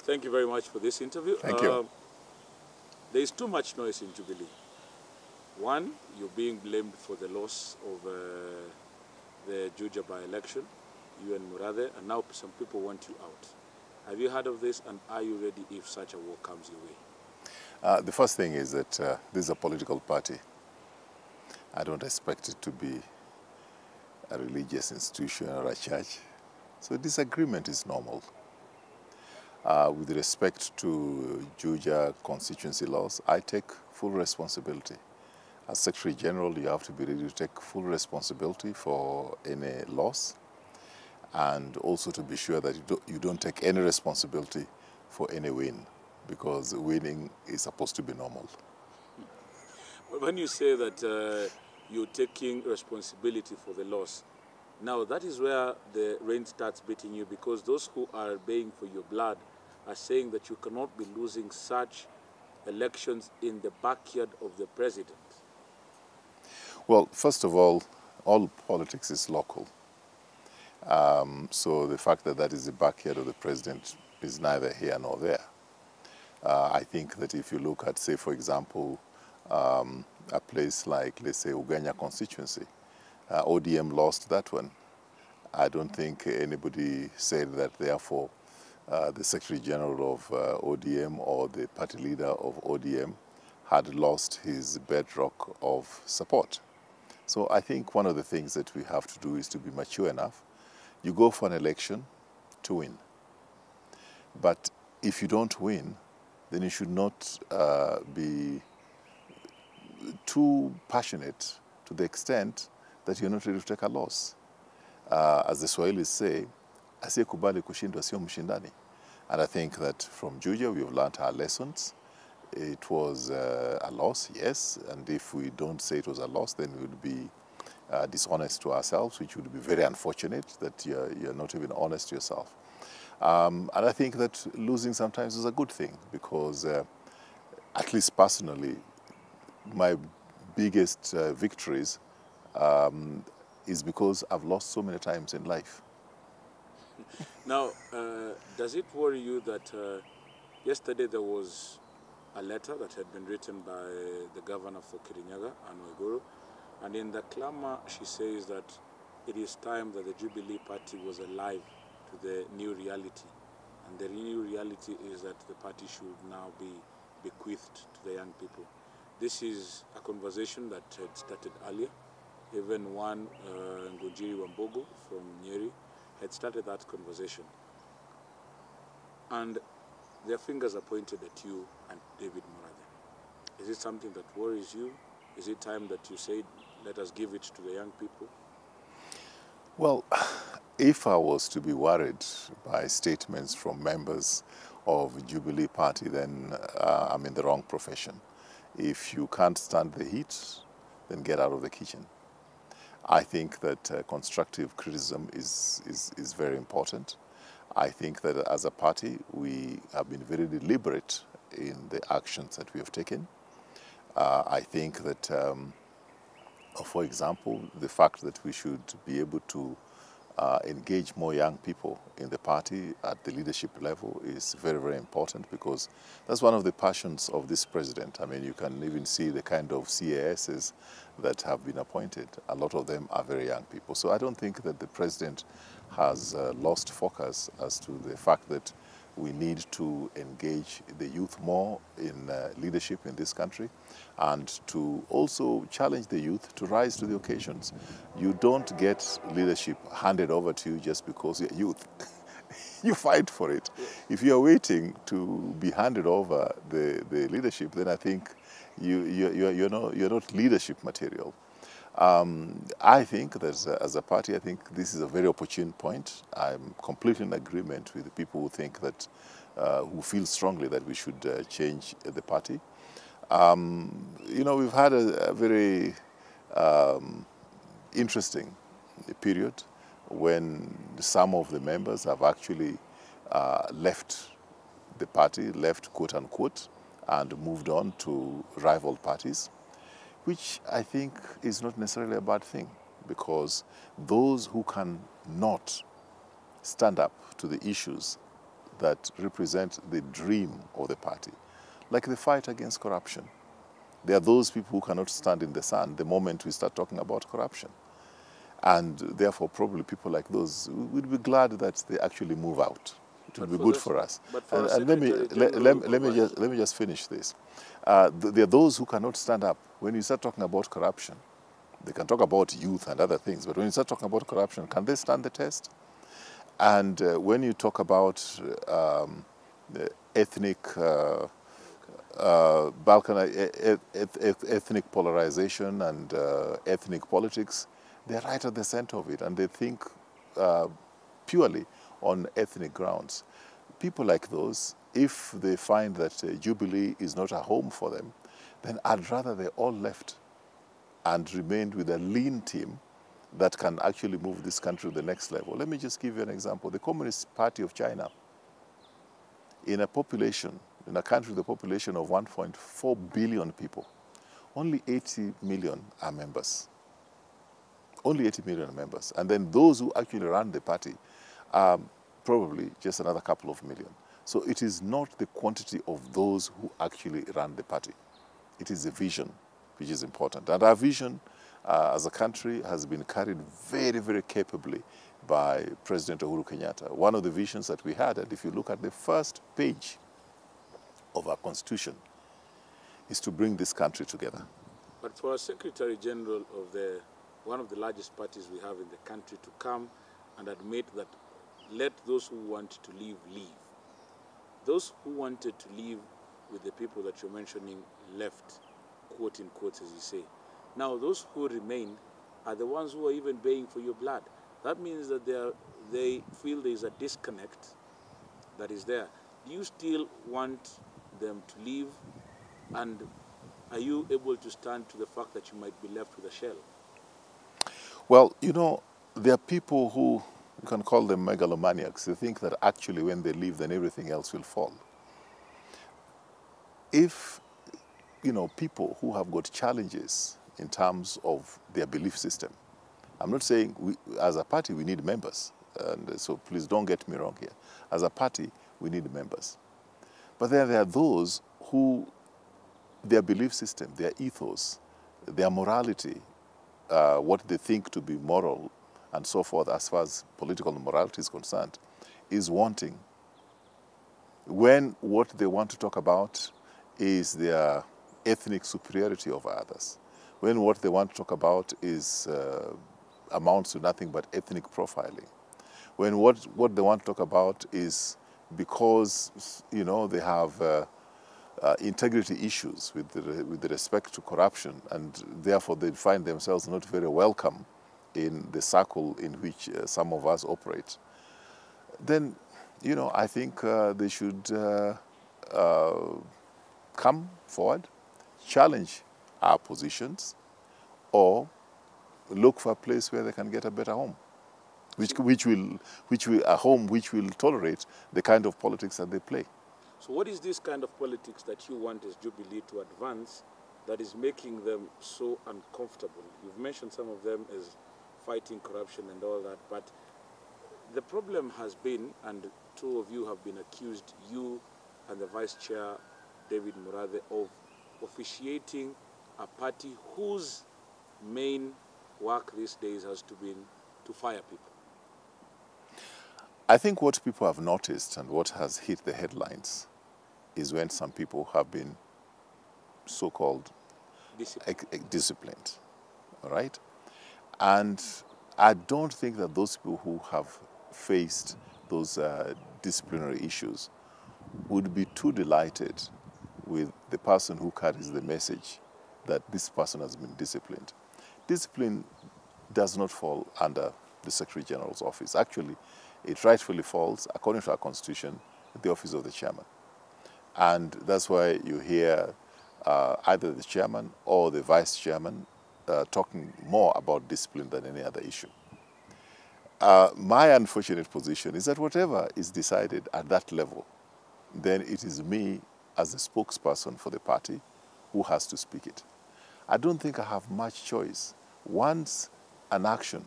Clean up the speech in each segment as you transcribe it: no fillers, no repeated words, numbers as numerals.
thank you very much for this interview. Thank you. There is too much noise in Jubilee. One, you're being blamed for the loss of the Juja by-election, you and Murade, and now some people want you out. Have you heard of this, and are you ready if such a war comes your way? The first thing is that this is a political party. I don't expect it to be a religious institution or a church. So disagreement is normal. With respect to Juja constituency laws, I take full responsibility. As Secretary General, you have to be ready to take full responsibility for any loss, and also to be sure that you don't take any responsibility for any win, because winning is supposed to be normal. When you say that you're taking responsibility for the loss, now that is where the rain starts beating you, because those who are baying for your blood are saying that you cannot be losing such elections in the backyard of the president. Well, first of all politics is local. So the fact that that is the backyard of the president is neither here nor there. I think that if you look at, say, for example, a place like, let's say, Ugenya constituency, ODM lost that one. I don't think anybody said that, therefore, the Secretary General of ODM or the party leader of ODM had lost his bedrock of support. So I think one of the things that we have to do is to be mature enough. You go for an election to win. But if you don't win, then you should not be too passionate to the extent that you're not ready to take a loss. As the Swahilis say, asiyekubali kushindwa sio mshindani. And I think that from Juja we've learned our lessons. It was a loss, yes, and if we don't say it was a loss, then we would be dishonest to ourselves, which would be very unfortunate that you're not even honest to yourself. And I think that losing sometimes is a good thing, because at least personally, my biggest victories is because I've lost so many times in life. Now, does it worry you that yesterday there was a letter that had been written by the governor for Kirinyaga, Anne Waiguru, and in the clamor she says that it is time that the Jubilee Party was alive to the new reality, and the new reality is that the party should now be bequeathed to the young people. This is a conversation that had started earlier. Even one, Ngunjiri Wambogo from Nyeri, had started that conversation. And their fingers are pointed at you and David Morade. Is it something that worries you? Is it time that you say, let us give it to the young people? Well, if I was to be worried by statements from members of Jubilee Party, then I'm in the wrong profession. If you can't stand the heat, then get out of the kitchen. I think that constructive criticism is very important. I think that as a party, we have been very deliberate in the actions that we have taken. I think that, for example, the fact that we should be able to engage more young people in the party at the leadership level is very, very important, because that's one of the passions of this president. I mean, you can even see the kind of CASs that have been appointed. A lot of them are very young people. So I don't think that the president has lost focus as to the fact that we need to engage the youth more in leadership in this country, and to also challenge the youth to rise to the occasions. You don't get leadership handed over to you just because you're youth. You fight for it. If you're waiting to be handed over the leadership, then I think you're not leadership material. I think that as a party, I think this is a very opportune point. I'm completely in agreement with the people who think that, who feel strongly that we should change the party. You know, we've had a very interesting period when some of the members have actually left the party, left quote unquote, and moved on to rival parties, which I think is not necessarily a bad thing, because those who can not stand up to the issues that represent the dream of the party, like the fight against corruption. There are those people who cannot stand in the sun the moment we start talking about corruption. And therefore, probably people like those, we'd be glad that they actually move out. It would be good for us. But for And let me just finish this. There are those who cannot stand up. When you start talking about corruption, they can talk about youth and other things, but when you start talking about corruption, can they stand the test? And when you talk about ethnic ethnic polarization and ethnic politics, they're right at the center of it, and they think purely on ethnic grounds. People like those, if they find that Jubilee is not a home for them, then I'd rather they all left and remained with a lean team that can actually move this country to the next level. Let me just give you an example. The Communist Party of China, in a population, in a country with a population of 1.4 billion people, only 80 million are members. Only 80 million members. And then those who actually run the party are probably just another couple of million. So it is not the quantity of those who actually run the party. It is the vision which is important. And our vision as a country has been carried very, very capably by President Uhuru Kenyatta. One of the visions that we had, and if you look at the first page of our constitution, is to bring this country together. But for a Secretary General of one of the largest parties we have in the country to come and admit that let those who want to leave, leave. Those who wanted to leave with the people that you're mentioning left, quote in quotes as you say. Now those who remain are the ones who are even baying for your blood. That means that they feel there is a disconnect that is there. Do you still want them to leave, and are you able to stand to the fact that you might be left with a shell? Well, you know, there are people who, you can call them megalomaniacs. They think that actually when they leave, then everything else will fall. If, you know, people who have got challenges in terms of their belief system, I'm not saying as a party we need members, and so please don't get me wrong here. As a party, we need members. But then there are those who, their belief system, their ethos, their morality, what they think to be moral and so forth as far as political morality is concerned, is wanting. When what they want to talk about is their ethnic superiority over others, when what they want to talk about is amounts to nothing but ethnic profiling, when what they want to talk about is because, you know, they have integrity issues with respect to corruption, and therefore they find themselves not very welcome in the circle in which some of us operate, then, you know, I think they should come forward, challenge our positions, or look for a place where they can get a better home, a home which will tolerate the kind of politics that they play. So what is this kind of politics that you want as Jubilee to advance that is making them so uncomfortable? You've mentioned some of them as fighting corruption and all that, but the problem has been, and two of you have been accused, you and the Vice Chair, David Murathe, of officiating a party whose main work these days has to be to fire people. I think what people have noticed and what has hit the headlines is when some people have been so-called disciplined, all right? And I don't think that those people who have faced those disciplinary issues would be too delighted with the person who carries the message that this person has been disciplined. Discipline does not fall under the Secretary General's office. Actually, it rightfully falls, according to our Constitution, at the office of the chairman. And that's why you hear either the chairman or the vice chairman talking more about discipline than any other issue. My unfortunate position is that whatever is decided at that level, then it is me as the spokesperson for the party who has to speak it. I don't think I have much choice. Once an action,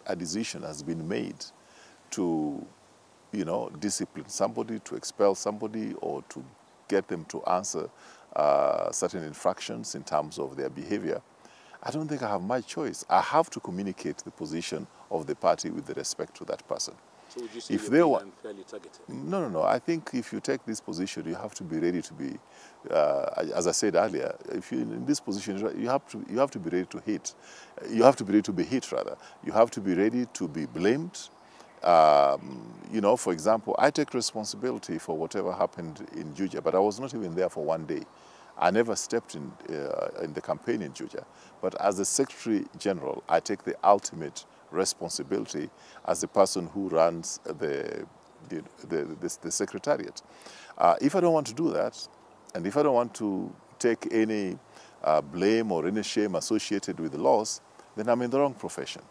a decision has been made to, discipline somebody, to expel somebody, or to get them to answer certain infractions in terms of their behavior, I don't think I have much choice. I have to communicate the position of the party with respect to that person. So would you say If you're being unfairly targeted? No. I think if you take this position, you have to be ready to be, as I said earlier, if you're in this position, you have to be ready to hit. You have to be ready to be hit, rather. You have to be ready to be blamed. For example, I take responsibility for whatever happened in Juja, but I was not even there for one day. I never stepped in the campaign in Juja. But as the Secretary General, I take the ultimate responsibility as the person who runs the Secretariat. If I don't want to do that, and if I don't want to take any blame or any shame associated with the loss, then I'm in the wrong profession.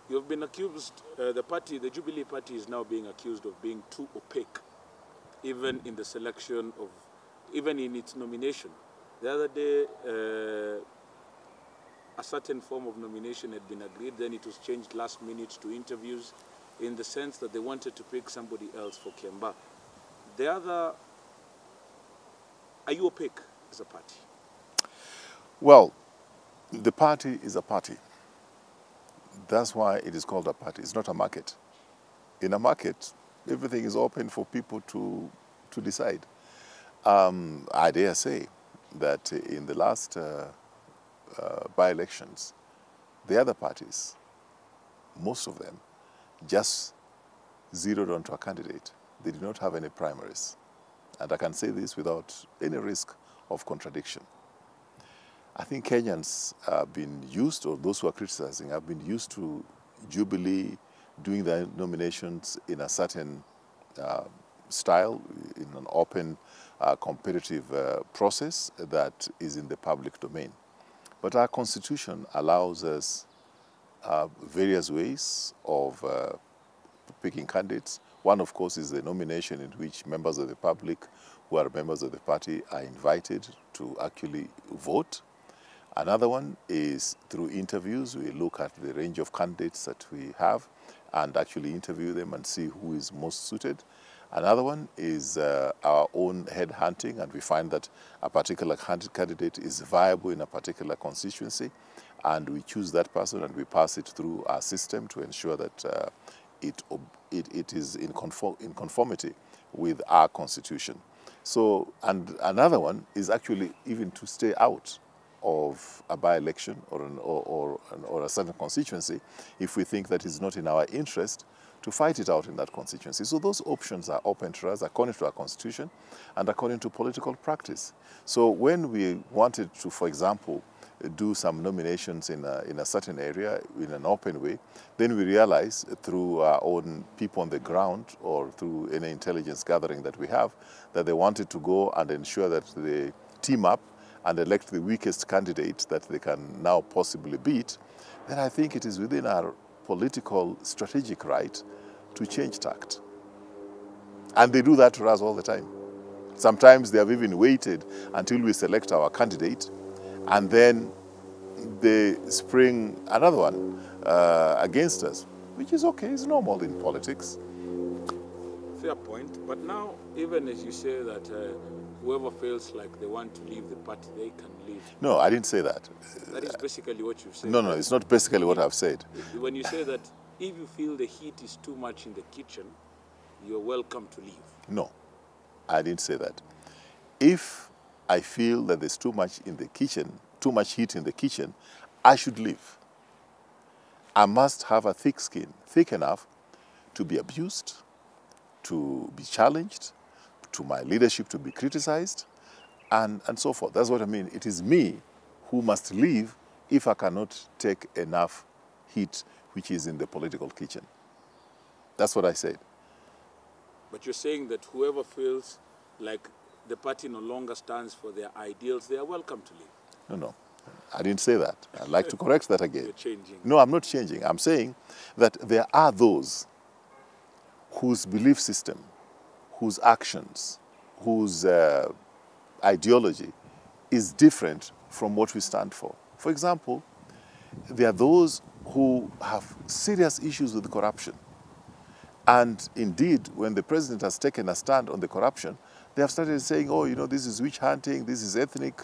You've been accused, the Jubilee Party is now being accused of being too opaque, even in the selection of, even in its nomination. The other day, a certain form of nomination had been agreed, then it was changed last minute to interviews, in the sense that they wanted to pick somebody else for Kemba. Are you opaque as a party? Well, the party is a party. That's why it is called a party. It's not a market. In a market, everything is open for people to decide. I dare say that in the last by-elections, the other parties, most of them, just zeroed onto a candidate. They did not have any primaries. And I can say this without any risk of contradiction. I think Kenyans have been used, or those who are criticizing, have been used to Jubilee doing their nominations in a certain style, in an open, competitive process that is in the public domain. But our Constitution allows us various ways of picking candidates. One, of course, is the nomination, in which members of the public who are members of the party are invited to actually vote. Another one is through interviews. We look at the range of candidates that we have and actually interview them and see who is most suited. Another one is our own headhunting, and we find that a particular candidate is viable in a particular constituency, and we choose that person and we pass it through our system to ensure that it is in conformity with our Constitution. So, and another one is actually even to stay out of a by-election or a certain constituency if we think that it's not in our interest to fight it out in that constituency. So those options are open to us according to our Constitution and according to political practice. So when we wanted to, for example, do some nominations in a certain area in an open way, then we realized through our own people on the ground or through any intelligence gathering that we have, that they wanted to go and ensure that they team up and elect the weakest candidate that they can now possibly beat, then I think it is within our political strategic right to change tact. And they do that to us all the time. Sometimes they have even waited until we select our candidate, and then they spring another one against us, which is okay, it's normal in politics. Fair point. But now, even as you say that whoever feels like they want to leave the party, they can leave. No, I didn't say that. That is basically what you've said. No, it's not basically what I've said. When you say that if you feel the heat is too much in the kitchen, you're welcome to leave. No, I didn't say that. If I feel that there's too much in the kitchen, too much heat in the kitchen, I should leave. I must have a thick skin, thick enough to be abused, to be challenged, to my leadership to be criticized, and so forth. That's what I mean. It is me who must leave if I cannot take enough heat which is in the political kitchen. That's what I said. But you're saying that whoever feels like the party no longer stands for their ideals, they are welcome to leave. No, I didn't say that. I'd like to correct that again. You're changing. No, I'm not changing. I'm saying that there are those whose belief system, whose actions, whose ideology is different from what we stand for. For example, there are those who have serious issues with corruption. And indeed, when the president has taken a stand on the corruption, they have started saying, oh, you know, this is witch hunting, this is ethnic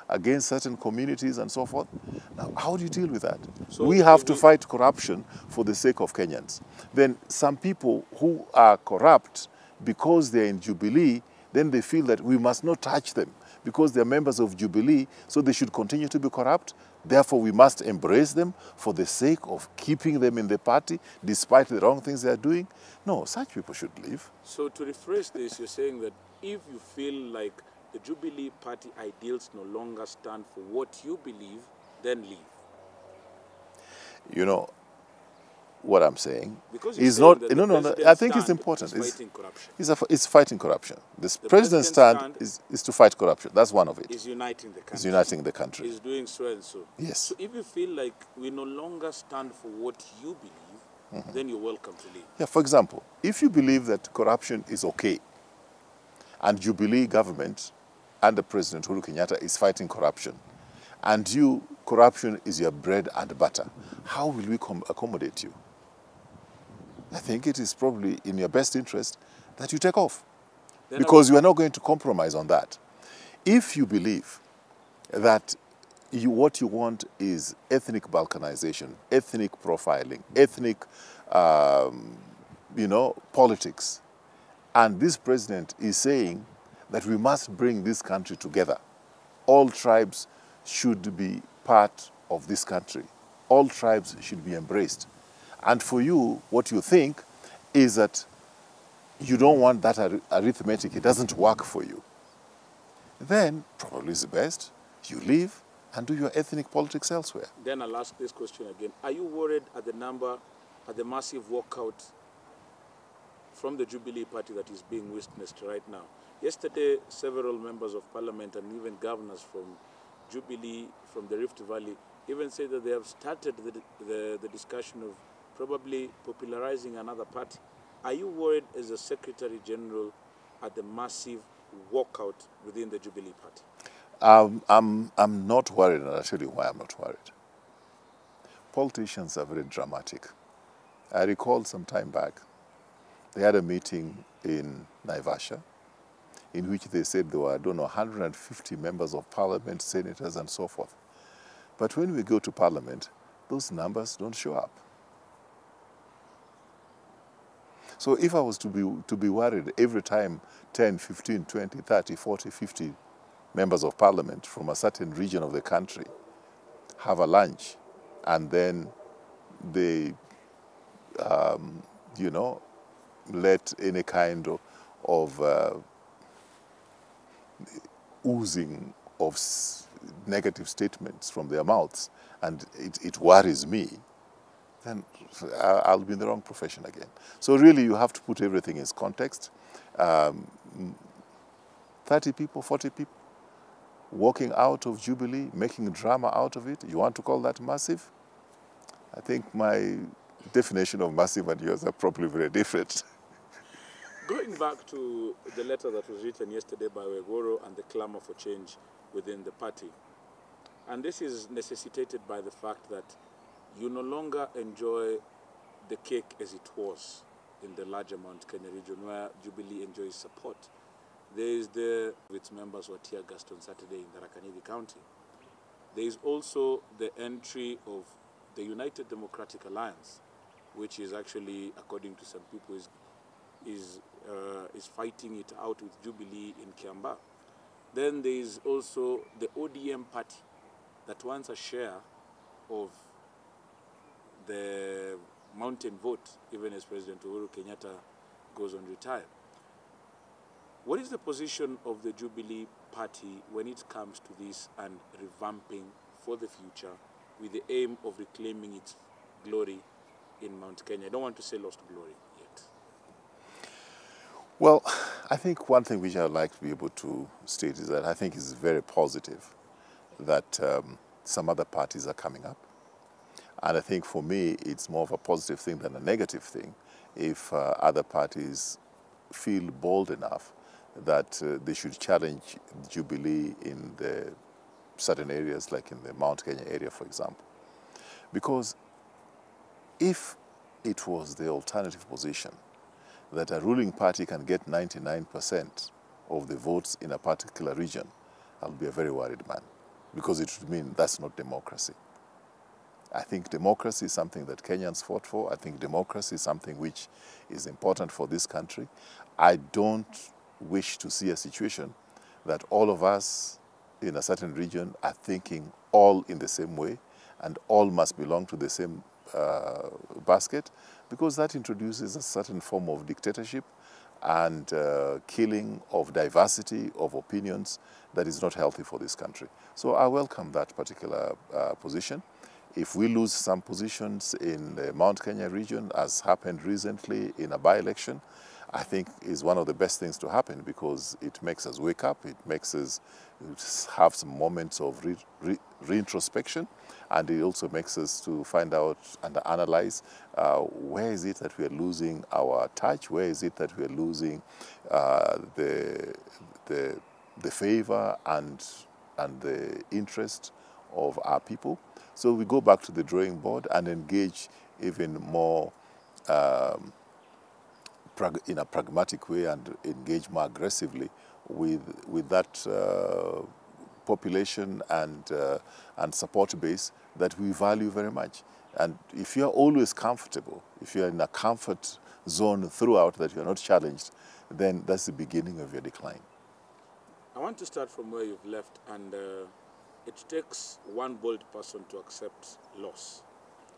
against certain communities and so forth. Now, how do you deal with that? So we have to fight corruption for the sake of Kenyans. Then some people who are corrupt because they're in Jubilee, then they feel that we must not touch them because they're members of Jubilee, so they should continue to be corrupt. Therefore, we must embrace them for the sake of keeping them in the party, despite the wrong things they are doing. No, such people should leave. So to rephrase this, you're saying that if you feel like the Jubilee Party ideals no longer stand for what you believe, then leave. You know, what I'm saying is not, no, I think it's important. Fighting corruption. It's fighting corruption. The president's stand is to fight corruption. That's one of it. Is uniting the country. Is uniting the country. Is doing so and so. Yes. So if you feel like we no longer stand for what you believe, then you're welcome to leave. Yeah, for example, if you believe that corruption is okay, and Jubilee government under President Uhuru Kenyatta is fighting corruption, and corruption is your bread and butter, how will we accommodate you? I think it is probably in your best interest that you take off, because you are not going to compromise on that. If you believe that what you want is ethnic balkanization, ethnic profiling, ethnic, politics, and this president is saying that we must bring this country together. All tribes should be part of this country. All tribes should be embraced. And for you, what you think is that you don't want that arithmetic, it doesn't work for you. Then, probably is the best, you leave and do your ethnic politics elsewhere. Then I'll ask this question again. Are you worried at the massive walkout from the Jubilee Party that is being witnessed right now? Yesterday, several members of parliament and even governors from Jubilee, from the Rift Valley, even say that they have started the discussion of probably popularizing another party. Are you worried as a Secretary General at the massive walkout within the Jubilee Party? I'm not worried, and I'll tell you why I'm not worried. Politicians are very dramatic. I recall some time back, they had a meeting in Naivasha in which they said there were, 150 members of parliament, senators, and so forth. But when we go to parliament, those numbers don't show up. So if I was to be worried every time 10, 15, 20, 30, 40, 50 members of parliament from a certain region of the country have a lunch and then they, let any kind of oozing of negative statements from their mouths, and it worries me, then I'll be in the wrong profession again. So really, you have to put everything in context. 30 people, 40 people walking out of Jubilee, making drama out of it. You want to call that massive? I think my definition of massive and yours are probably very different. Going back to the letter that was written yesterday by Wegoro and the clamor for change within the party, and this is necessitated by the fact that you no longer enjoy the cake as it was in the larger Mount Kenya region where Jubilee enjoys support. There is its members were tear gassed on Saturday in Tharaka Nithi County. There is also the entry of the United Democratic Alliance, which is actually, according to some people, is fighting it out with Jubilee in Kiambaa. Then there is also the ODM party that wants a share of the mountain vote, even as President Uhuru Kenyatta goes on retire. What is the position of the Jubilee Party when it comes to this and revamping for the future with the aim of reclaiming its glory in Mount Kenya? I don't want to say lost glory yet. Well, I think one thing which I would like to be able to state is that I think it's very positive that some other parties are coming up. And I think for me, it's more of a positive thing than a negative thing if other parties feel bold enough that they should challenge Jubilee in the certain areas, like in the Mount Kenya area, for example. Because if it was the alternative position that a ruling party can get 99% of the votes in a particular region, I'll be a very worried man, because it would mean that's not democracy. I think democracy is something that Kenyans fought for. I think democracy is something which is important for this country. I don't wish to see a situation that all of us in a certain region are thinking all in the same way and all must belong to the same basket, because that introduces a certain form of dictatorship and killing of diversity of opinions that is not healthy for this country. So I welcome that particular position. If we lose some positions in the Mount Kenya region, as happened recently in a by-election, I think is one of the best things to happen, because it makes us wake up, it makes us have some moments of reintrospection, and it also makes us to find out and analyze where is it that we are losing our touch, where is it that we are losing the favor and the interest of our people. So we go back to the drawing board and engage even more in a pragmatic way, and engage more aggressively with that population and support base that we value very much. And if you're always comfortable, if you're in a comfort zone throughout, that you're not challenged, then that's the beginning of your decline. I want to start from where you've left, and it takes one bold person to accept loss,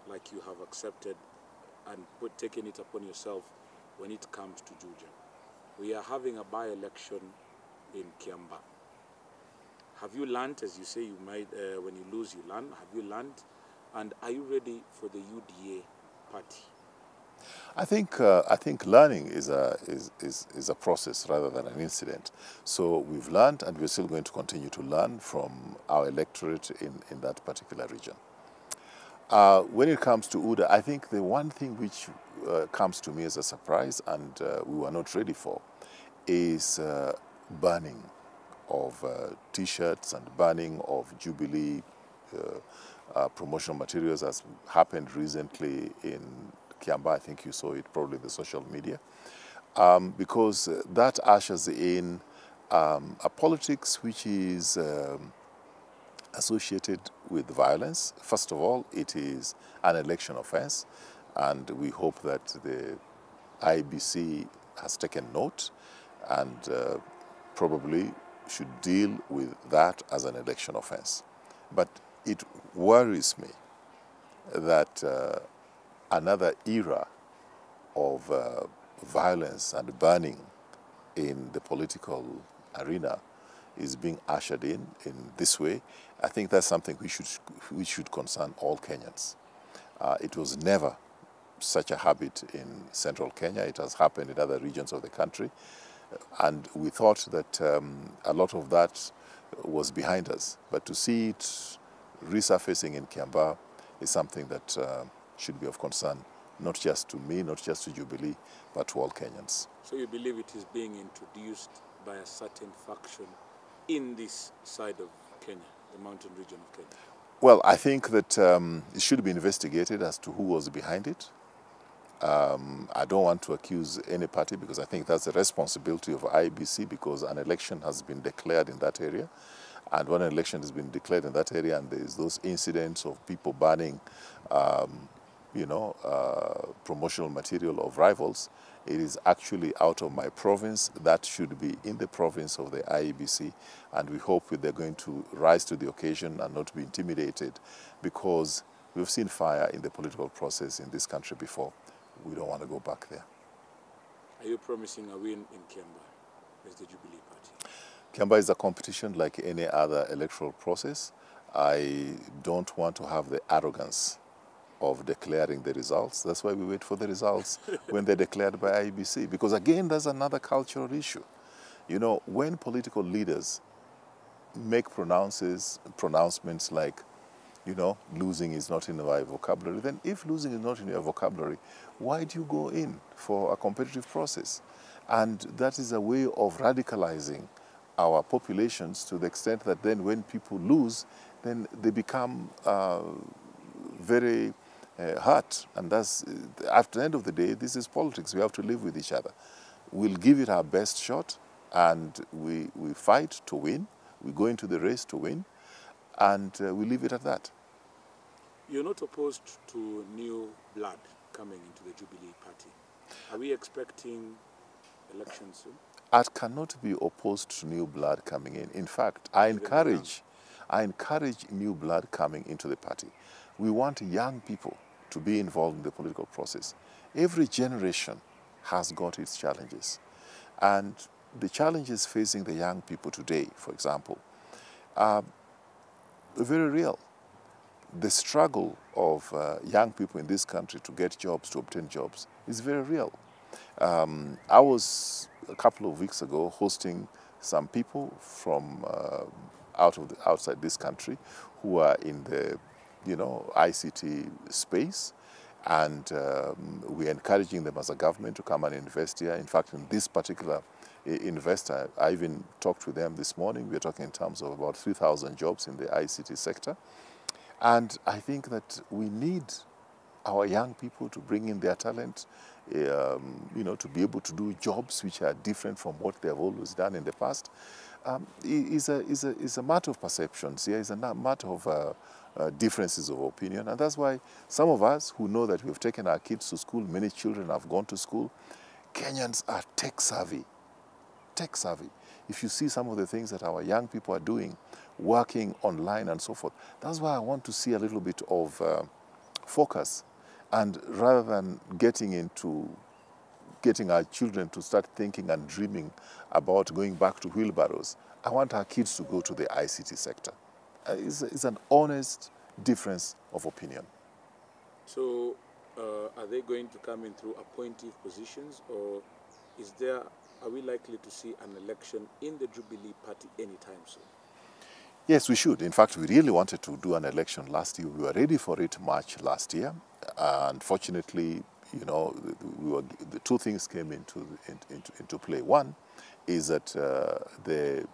like you have accepted and taken it upon yourself when it comes to Juja. We are having a by-election in Kiamba. Have you learned, as you say, you might when you lose, you learn? Have you learned? And are you ready for the UDA party? I think learning is a process rather than an incident. So we've learned, and we're still going to continue to learn from our electorate in that particular region. When it comes to UDA, I think the one thing which comes to me as a surprise, and we were not ready for, is burning of T-shirts and burning of Jubilee promotional materials, as happened recently in Kiamba. I think you saw it probably in the social media, because that ushers in a politics which is associated with violence. First of all, it is an election offense, and we hope that the IBC has taken note and probably should deal with that as an election offense. But it worries me that another era of violence and burning in the political arena is being ushered in this way. I think that's something which should concern all Kenyans. It was never such a habit in central Kenya. It has happened in other regions of the country. And we thought that a lot of that was behind us. But to see it resurfacing in Kiamba is something that should be of concern, not just to me, not just to Jubilee, but to all Kenyans. So you believe it is being introduced by a certain faction in this side of Kenya, the mountain region of Kenya? Well, I think that it should be investigated as to who was behind it. I don't want to accuse any party, because I think that's the responsibility of IBC, because an election has been declared in that area. And when an election has been declared in that area and there's those incidents of people burning, promotional material of rivals, it is actually out of my province. That should be in the province of the IEBC, and we hope that they're going to rise to the occasion and not be intimidated, because we've seen fire in the political process in this country before. We don't want to go back there. Are you promising a win in Kiamba as the Jubilee Party? Kiamba is a competition like any other electoral process. I don't want to have the arrogance of declaring the results. That's why we wait for the results when they're declared by IEBC. Because again, there's another cultural issue. You know, when political leaders make pronouncements like, you know, losing is not in our vocabulary, then if losing is not in your vocabulary, why do you go in for a competitive process? And that is a way of radicalizing our populations to the extent that then when people lose, then they become very hurt. And that's, after the end of the day, this is politics. We have to live with each other. We'll give it our best shot, and we fight to win. We go into the race to win, and we leave it at that. You're not opposed to new blood coming into the Jubilee Party. Are we expecting elections soon? I cannot be opposed to new blood coming in. In fact, I encourage new blood coming into the party. We want young people to be involved in the political process. Every generation has got its challenges. And the challenges facing the young people today, for example, are very real. The struggle of young people in this country to get jobs, to obtain jobs, is very real. I was, a couple of weeks ago, hosting some people from outside this country who are in the, ICT space, and we're encouraging them as a government to come and invest here. In fact, in this particular investor, I even talked with them this morning. We're talking in terms of about 3,000 jobs in the ICT sector. And I think that we need our young people to bring in their talent, to be able to do jobs which are different from what they have always done in the past. Is a matter of perceptions. It's a matter of differences of opinion. And that's why some of us who know that we've taken our kids to school, many children have gone to school, Kenyans are tech savvy. Tech savvy. If you see some of the things that our young people are doing, working online and so forth, that's why I want to see a little bit of focus. And rather than getting our children to start thinking and dreaming about going back to wheelbarrows, I want our kids to go to the ICT sector. It's an honest difference of opinion. So are they going to come in through appointive positions, or are we likely to see an election in the Jubilee Party anytime soon? Yes, we should. In fact, we really wanted to do an election last year. We were ready for it March last year. Unfortunately, the two things came into play. One is that the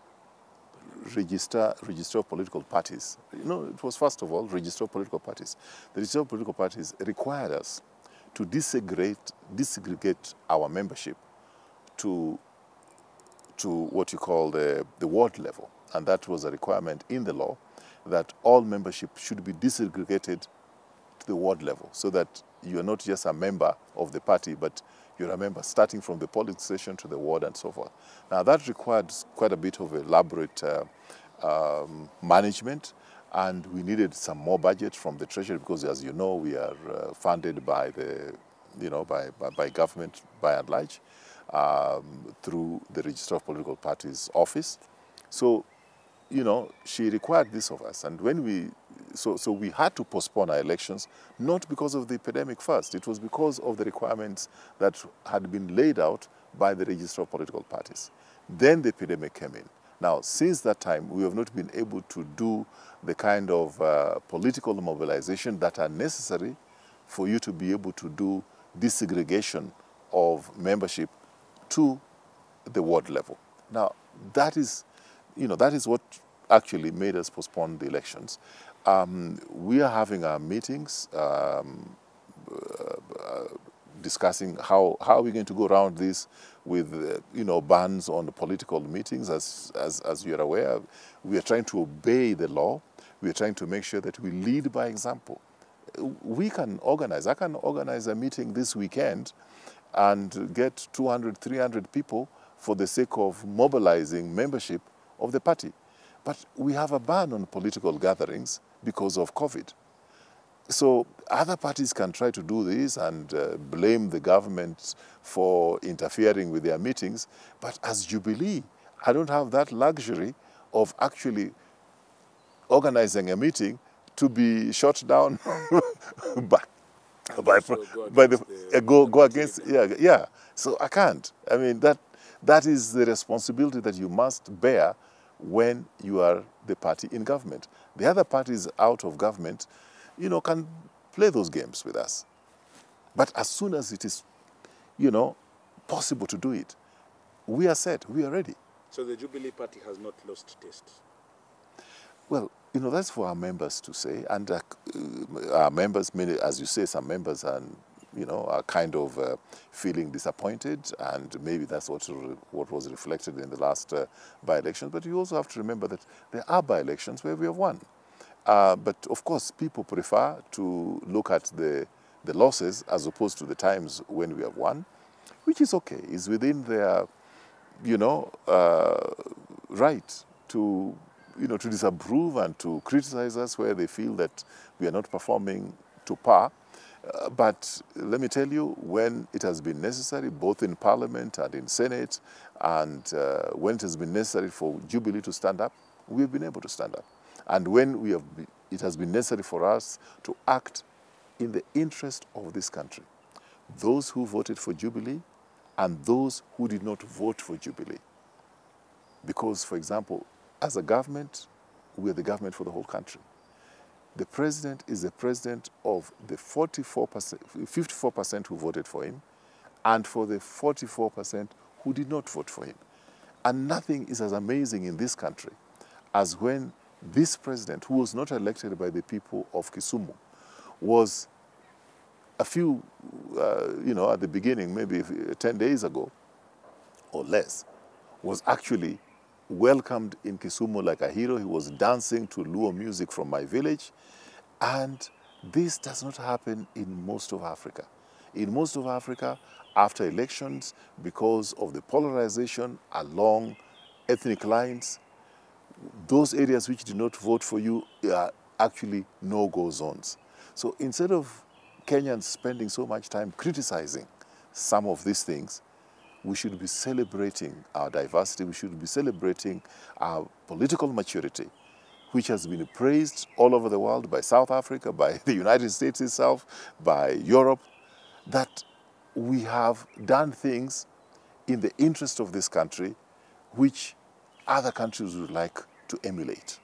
register of political parties, it was first of all register of political parties. The register of political parties required us to disaggregate our membership to what you call the ward level. And that was a requirement in the law, that all membership should be disaggregated to the ward level, so that you're not just a member of the party, but you're a member starting from the polling station to the ward and so forth. Now that required quite a bit of elaborate management, and we needed some more budget from the Treasury, because as you know, we are funded by the, by government by and large, through the Register of Political Parties office. So, she required this of us. And when we had to postpone our elections, not because of the epidemic first. It was because of the requirements that had been laid out by the Register of Political Parties. Then the epidemic came in. Now, since that time, we have not been able to do the kind of political mobilization that are necessary for you to be able to do disaggregation of membership to the ward level. Now, that is what actually made us postpone the elections. We are having our meetings, discussing how are we going to go around this with, bans on the political meetings. As you are aware, we are trying to obey the law. We are trying to make sure that we lead by example. We can organize. I can organize a meeting this weekend and get 200, 300 people for the sake of mobilizing membership of the party. But we have a ban on political gatherings because of COVID. So other parties can try to do this and blame the government for interfering with their meetings. But as Jubilee, I don't have that luxury of actually organizing a meeting to be shot down go against. Yeah. So I can't. I mean, that is the responsibility that you must bear when you are the party in government. The other parties out of government, can play those games with us. But as soon as it is, possible to do it, we are set, we are ready. So the Jubilee Party has not lost taste? Well, you know, that's for our members to say. And our members, many, as you say, some members are, you know, are kind of feeling disappointed, and maybe that's what was reflected in the last by-elections. But you also have to remember that there are by-elections where we have won. But of course, people prefer to look at the losses as opposed to the times when we have won, which is okay. It's within their, you know, right to, you know, to disapprove and to criticize us where they feel that we are not performing to par. But let me tell you, when it has been necessary, both in Parliament and in Senate, and when it has been necessary for Jubilee to stand up, we have been able to stand up. And when it has been necessary for us to act in the interest of this country, those who voted for Jubilee and those who did not vote for Jubilee. Because, for example, as a government, we are the government for the whole country. The president is the president of the 54% who voted for him, and for the 44% who did not vote for him. And nothing is as amazing in this country as when this president, who was not elected by the people of Kisumu, was a few, you know, at the beginning, maybe 10 days ago or less, was actually welcomed in Kisumu like a hero. He was dancing to Luo music from my village. And this does not happen in most of Africa. In most of Africa, after elections, because of the polarization along ethnic lines, those areas which did not vote for you are actually no-go zones. So instead of Kenyans spending so much time criticizing some of these things, we should be celebrating our diversity. We should be celebrating our political maturity, which has been praised all over the world by South Africa, by the United States itself, by Europe, that we have done things in the interest of this country which other countries would like to emulate.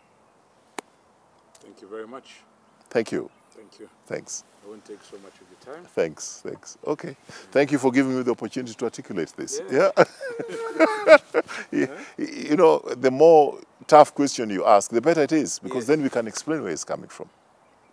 Thank you very much. Thank you. Thank you. Thanks. I won't take so much of your time. Thanks. Okay. Thank you for giving me the opportunity to articulate this. Yeah. You know, the more tough question you ask, the better it is, because then we can explain where it's coming from.